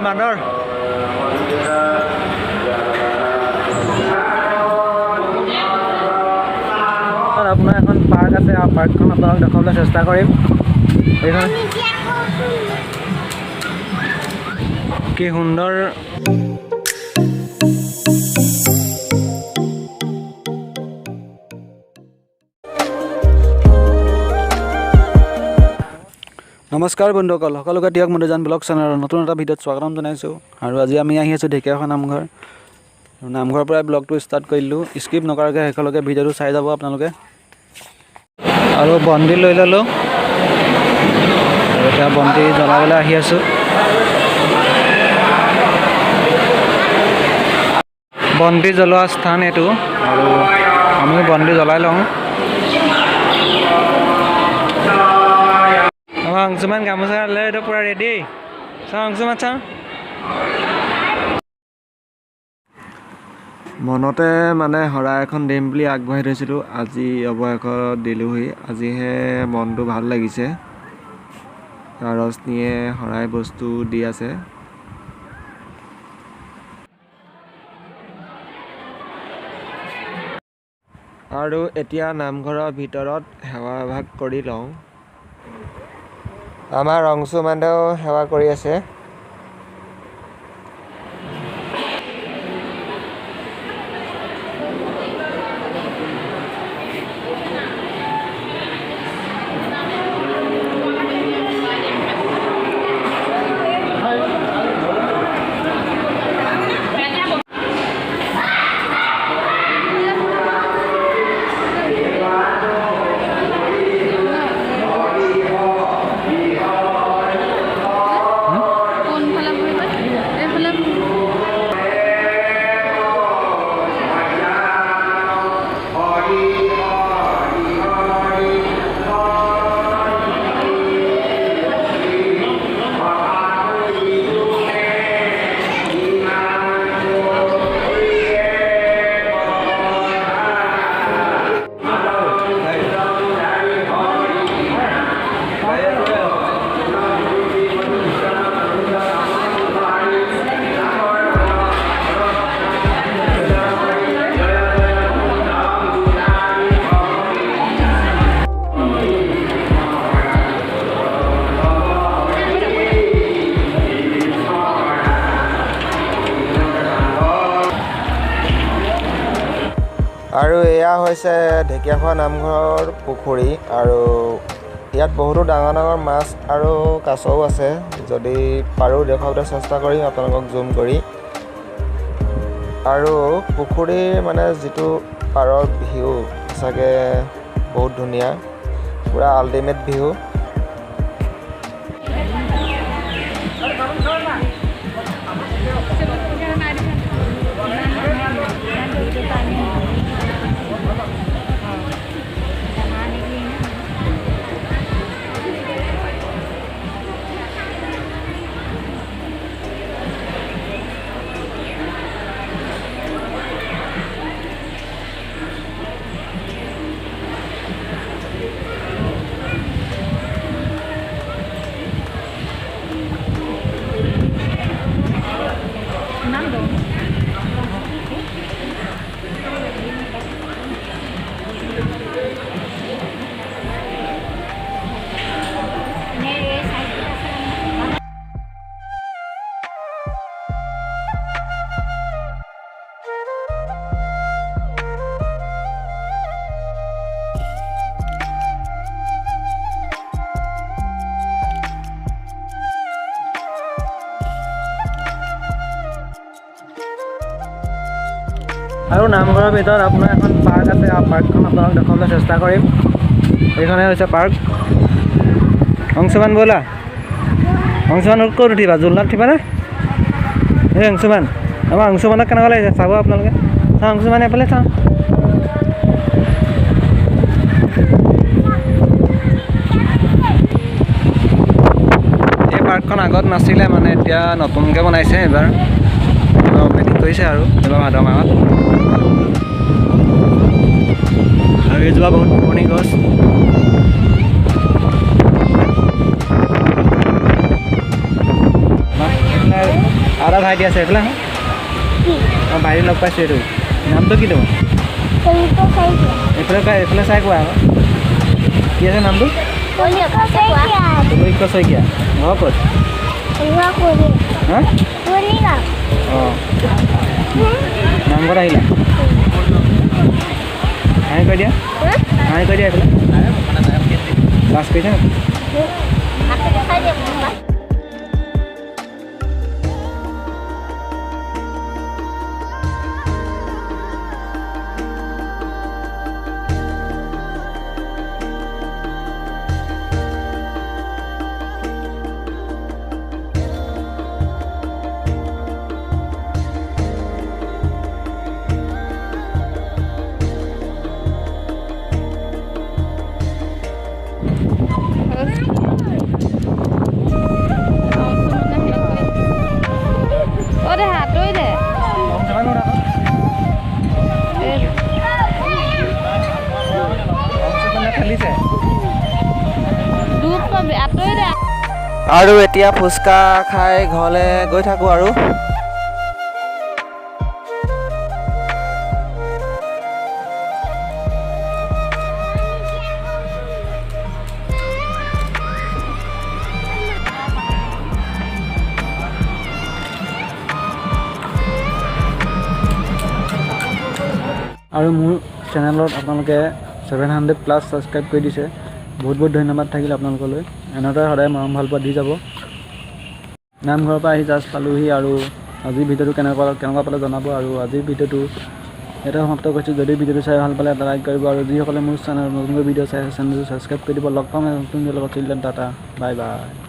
বান্দৰ আপোনাৰ এখন পাৰ্ক আছে আৰু পাৰ্কখন আপোনালোক দেখাবলৈ চেষ্টা কৰিম এইখন কি সুন্দৰ নমস্কাৰ বন্ধুসকল সকলোকে দিয়ক মধুজান ব্লগ চেনেলৰ নতুন এটা ভিডিঅ'ত স্বাগতম জনাইছোঁ আৰু আজি আমি আহি আছোঁ ঢেকীয়াখোৱা নামঘৰ নামঘৰৰ পৰাই ব্লগটো ষ্টাৰ্ট কৰিলোঁ স্কিপ নকৰাকৈ শেষলৈকে ভিডিঅ'টো চাই যাব আপোনালোকে আৰু বন্তি লৈ ল'লোঁ আৰু এতিয়া বন্তি জ্বলাবলৈ আহি আছোঁ বন্তি জ্বলোৱা স্থান এইটো আৰু আমিও বন্তি জ্বলাই লওঁ অংশুমান গামোচা লৈ এইটো পূৰা ৰেডি চাওঁ অংশুমান চাওঁ মনতে মানে শৰাই এখন দিম বুলি আগবঢ়াই থৈছিলোঁ আজি অৱশেষত দিলোঁহি আজিহে মনটো ভাল লাগিছে ৰশ্মিয়ে শৰাই বস্তু দি আছে আৰু এতিয়া নামঘৰৰ ভিতৰত সেৱা ভাগ কৰি লওঁ আমাৰ অংশুমানেও সেৱা কৰি আছে আৰু এয়া হৈছে ঢেকীয়াখোৱা নামঘৰৰ পুখুৰী আৰু ইয়াত বহুতো ডাঙৰ ডাঙৰ মাছ আৰু কাছও আছে যদি পাৰোঁ দেখুৱাবলৈ চেষ্টা কৰিম আপোনালোকক জুম কৰি আৰু পুখুৰীৰ মানে যিটো পাৰৰ ভিউ সঁচাকৈ বহুত ধুনীয়া পূৰা আল্টিমেট ভিউ আৰু নামঘৰৰ ভিতৰত আপোনাৰ এখন পাৰ্ক আছে আৰু পাৰ্কখন আপোনালোক দেখাবলৈ চেষ্টা কৰিম এইখনে হৈছে পাৰ্ক অংশুমান ব'লা অংশুমান ক'ত উঠিবা জোলনাত উঠিবানে এই অংশুমান আমাৰ অংশুমানক কেনেকুৱা লাগিছে চাব আপোনালোকে চাওঁ অংশুমান এফালে চাওঁ এই পাৰ্কখন আগত নাছিলে মানে এতিয়া নতুনকৈ বনাইছে এইবাৰ অপেনিং কৰিছে আৰু এইবাৰ ভাদ মাহত আৰু এইজোপা বহুত পুৰণি গছ ভাইটি আছে এইফালে অঁ ভাইটি লগ পাইছোঁ এইটো নামটো কি তোমাৰ এইফালে চাই কোৱা আকৌ কি আছে নামটো পৰীক্ষা শইকীয়া ঘৰ ক'ত হা অঁ নামঘৰত আহিলা হাই কৈ দিয়া এইফালে ক্লাছ কৰিছা আৰু এতিয়া ফুচকা খাই ঘৰলৈ গৈ থাকোঁ আৰু মোৰ চেনেলত আপোনালোকে 700+ ছাবস্ক্ৰাইব কৰি দিছে বহুত বহুত ধন্যবাদ থাকিল আপোনালোকলৈ এনেদৰে সদায় মৰম ভাল পোৱা দি যাব নামঘৰৰ পৰা আহি জাষ্ট পালোহি আৰু আজিৰ ভিডিঅ'টো কেনেকুৱা পালে জনাব আৰু আজিৰ ভিডিঅ'টো এটা সমাপ্ত কৰিছোঁ যদি ভিডিঅ'টো চাই ভাল পালে এটা লাইক কৰিব আৰু যিসকলে মোৰ চেনেলত নতুনকৈ ভিডিঅ' চাই আছে চেনেলটো ছাবস্ক্ৰাইব কৰি দিব লগ পাম নতুন ভিডিঅ'ৰ লগত টাটা বাই বাই